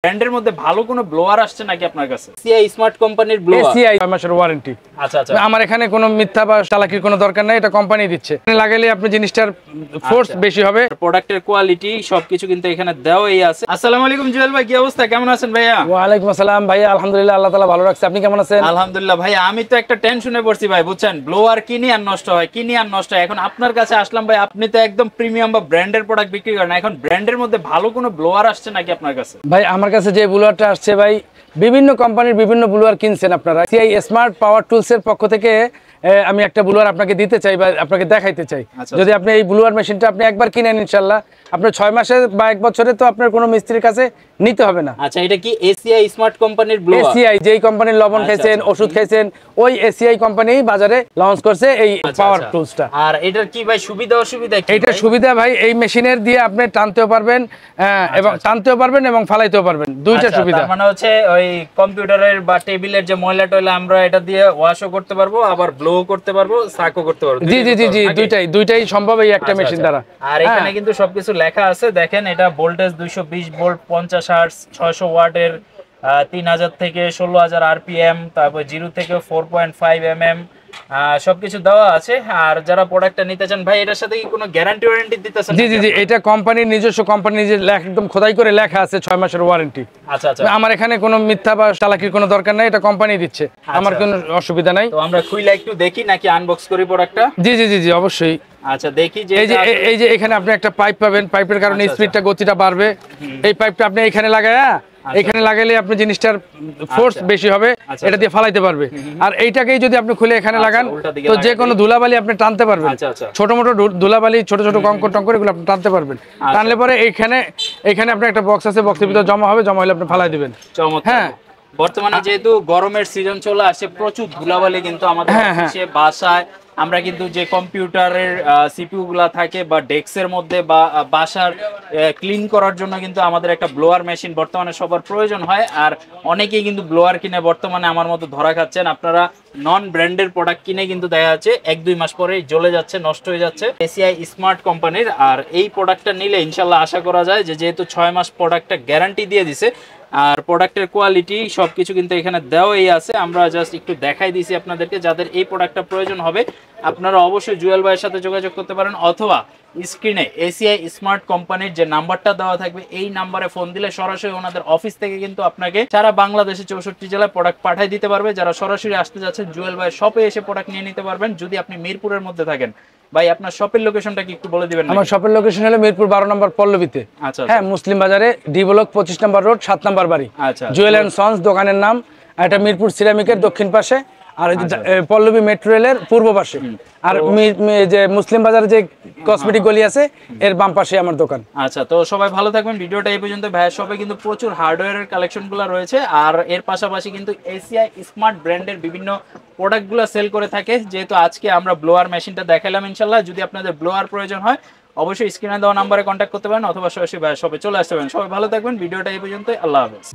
ব্র্যান্ডের মধ্যে ভালো কোনো ব্লোয়ার আসছে নাকি আপনার কাছে? এসিআই স্মার্ট কোম্পানির ব্লোয়ার, এসিআই 6 মাসের ওয়ারেন্টি। আচ্ছা আচ্ছা, আমার এখানে কোনো মিথ্যা বা চালাকির কোনো দরকার নাই, এটা কোম্পানি দিচ্ছে। লাগাইলে আপনি জিনিসটার ফোর্স বেশি হবে, প্রোডাক্টের কোয়ালিটি সবকিছু কিন্তু এখানে দেওয়াই আছে। আসসালামু আলাইকুম জুয়েল ভাই, কি অবস্থা, কেমন আছেন ভাইয়া? ওয়া আলাইকুম আসসালাম ভাইয়া, আলহামদুলিল্লাহ, আল্লাহ তাআলা ভালো রাখছে। আপনি কেমন আছেন? আলহামদুলিল্লাহ ভাই, আমি তো একটা টেনশনে পড়ছি ভাই, বুঝছেন, ব্লোয়ার কিনি আর নষ্ট হয়, কিনি আর নষ্ট হয়। এখন আপনার কাছে আসলাম ভাই, আপনি তো একদম প্রিমিয়াম বা ব্র্যান্ডের প্রোডাক্ট বিক্রি করেন, এখন ব্র্যান্ডের মধ্যে ভালো কোনো ব্লোয়ার আসছে নাকি আপনার কাছে? ভাই আমার কাছে যে ব্লোয়ারটা আসছে ভাই, বিভিন্ন কোম্পানির বিভিন্ন ব্লোয়ার কিনছেন আপনারা। এসিআই স্মার্ট পাওয়ার টুলস এর পক্ষ থেকে আমি একটা ব্লোয়ার আপনাকে দিতে চাই বা আপনাকে দেখাইতে চাই। যদি আপনি এই ব্লোয়ার মেশিনটা আপনি একবার কিনেন, ইনশাআল্লাহ আপনার 6 মাসে বা 1 বছরে তো আপনার কোনো মিস্ত্রির কাছে নিতে হবে না। আচ্ছা, এটা কি এসিআই স্মার্ট কোম্পানির ব্লোয়ার? এসিআই যেই কোম্পানির লবণ খাইছেন, ওষুধ খাইছেন, ওই এসিআই কোম্পানি বাজারে লঞ্চ করছে এই পাওয়ার টুলসটা। আর এটার কি ভাই সুবিধা অসুবিধা কি? এইটা সুবিধা ভাই, এই মেশিনের দিয়ে আপনি টানতেও পারবেন এবং টানতেও পারবেন এবং ফালাইতেও পারবেন, দুইটা সুবিধা। মানে হচ্ছে ওই কম্পিউটারের বা টেবিলের যে ময়লা টয়লা আমরা এটা দিয়ে ওয়াশও করতে পারবো, আবার ব্লো করতে পারবো, সাকও করতে পারবো। জি জি জি জি, দুইটাই সম্ভব এই একটা মেশিন দ্বারা। আর এখানে কিন্তু সবকিছু লেখা আছে, দেখেন এটা ভোল্টেজ 220 ভোল্ট, 50 হার্টজ, 600 ওয়াটের, 3000 থেকে 16000 আরপিএম, তারপর 0 থেকে 4.5 mm সবকিছু দেওয়া আছে। আর যারা প্রোডাক্টটা নিতে চান ভাই, এটার সাথে কি কোনো গ্যারান্টি ওয়ারেন্টি দিতেছেন? জি জি জি, এটা কোম্পানির নিজস্ব, কোম্পানি নিজে একদম খোদাই করে লেখা আছে 6 মাসের ওয়ারেন্টি। আচ্ছা আচ্ছা, আমার এখানে কোনো মিথ্যা বা চালাকির কোনো দরকার নাই, এটা কোম্পানি দিচ্ছে, আমার কোনো অসুবিধা নাই। তো আমরা খুইলা একটু দেখি নাকি আনবক্স করি প্রোডাক্টটা? জি জি জি জি, অবশ্যই। আচ্ছা দেখি যে এই যে এখানে আপনি একটা পাইপ পাবেন, পাইপের কারণে স্পিডটা, গতিটা বাড়বে। এই পাইপটা আপনি এখানে লাগায়া, এখানে লাগাইলে আপনি জিনিসটার ফোর্স বেশি হবে, এটা দিয়ে ফালাইতে পারবে। আর এইটাকেই যদি আপনি খুলে এখানে লাগান, তো যে কোনো ধুলাবালি আপনি টানতে পারবেন, ছোট মোটো ধুলাবালি, ছোট ছোট কঙ্কর টঙ্কর, এগুলো আপনি টানতে পারবেন। টানলে পরে এখানে আপনার একটা বক্স আছে, বক্সের ভিতরে জমা হবে, জমা হলে আপনি ফালাই দিবেন। হ্যাঁ, বর্তমানে যেহেতু গরমের সিজন চলে আসে, প্রচুর ধুলাবালি কিন্তু আমাদের অফিসে, বাসায়, আমরা কিন্তু যে কম্পিউটারের সিপিইউ গুলা থাকে বা ডেস্কের মধ্যে বা বাসার ক্লিন করার জন্য কিন্তু আমাদের একটা ব্লোয়ার মেশিন বর্তমানে সবার প্রয়োজন হয়। আর অনেকেই কিন্তু ব্লোয়ার কিনে বর্তমানে আমার মতো ধরা খাচ্ছেন। আপনারা নন ব্র্যান্ডের প্রোডাক্ট কিনে কিন্তু দেখা যাচ্ছে 1-2 মাস পরেই জ্বলে যাচ্ছে, নষ্ট হয়ে যাচ্ছে। এসিআই স্মার্ট কোম্পানির আর এই প্রোডাক্টটা নিলে ইনশাল্লাহ আশা করা যায় যে যেহেতু 6 মাস প্রোডাক্টটা গ্যারান্টি দিয়ে দিছে, আর প্রোডাক্টের কোয়ালিটি সবকিছু কিন্তু এখানে দেওয়াই আছে। আমরা জাস্ট একটু দেখাই দিছি আপনাদেরকে, যাদের এই প্রোডাক্টটা প্রয়োজন হবে আপনারা অবশ্যই জুয়েল ভাইয়ের সাথে যোগাযোগ করতে পারেন, অথবা স্ক্রিনে এসিআই স্মার্ট কোম্পানির যে নাম্বারটা দেওয়া থাকবে এই নাম্বারে ফোন দিলে সরাসরি ওনাদের অফিস থেকে কিন্তু আপনাকে সারা বাংলাদেশে 64 জেলায় প্রোডাক্ট পাঠিয়ে দিতে পারবে। যারা সরাসরি আসতে যাচ্ছেন জুয়েল ভাইয়ের শপে এসে প্রোডাক্ট নিয়ে নিতে পারবেন। যদি আপনি মিরপুরের মধ্যে থাকেন, ভাই আপনার শপের লোকেশনটা কি একটু বলে দিবেন? আমার শপের লোকেশন হলো মিরপুর 12 নম্বর পল্লবীতে। আচ্ছা, হ্যাঁ, মুসলিম বাজারে ডি ব্লক 25 নম্বর রোড 7 নম্বর বাড়ি। আচ্ছা, জুয়েল এন্ড সন্স দোকানের নাম। এটা মিরপুর সিরামিকের দক্ষিণ পাশে, আর পল্লবী মেট্রো রেলের পূর্ব পাশে। আর যে মুসলিম বাজারে যে কসমেটিক গলি আছে এর বাম পাশে আমার দোকান। আচ্ছা, তো সবাই ভালো থাকবেন। ভিডিওটা এই পর্যন্ত। ভাইয়ের শপে কিন্তু প্রচুর হার্ডওয়্যারের কালেকশনগুলো রয়েছে, আর এর পাশাপাশি কিন্তু এসিআই স্মার্ট ব্র্যান্ডের বিভিন্ন প্রোডাক্টগুলো সেল করে থাকে। যেহেতু আজকে আমরা ব্লোয়ার মেশিনটা দেখালাম, ইনশাল্লাহ যদি আপনাদের ব্লোয়ার প্রয়োজন হয় অবশ্যই স্ক্রিনে দেওয়া নাম্বারে কন্ট্যাক্ট করতে পারেন, অথবা সরাসরি ভাইয়ের শপে চলে আসতে পারেন। সবাই ভালো থাকবেন। ভিডিওটা এই পর্যন্ত। আল্লাহ হাফেজ।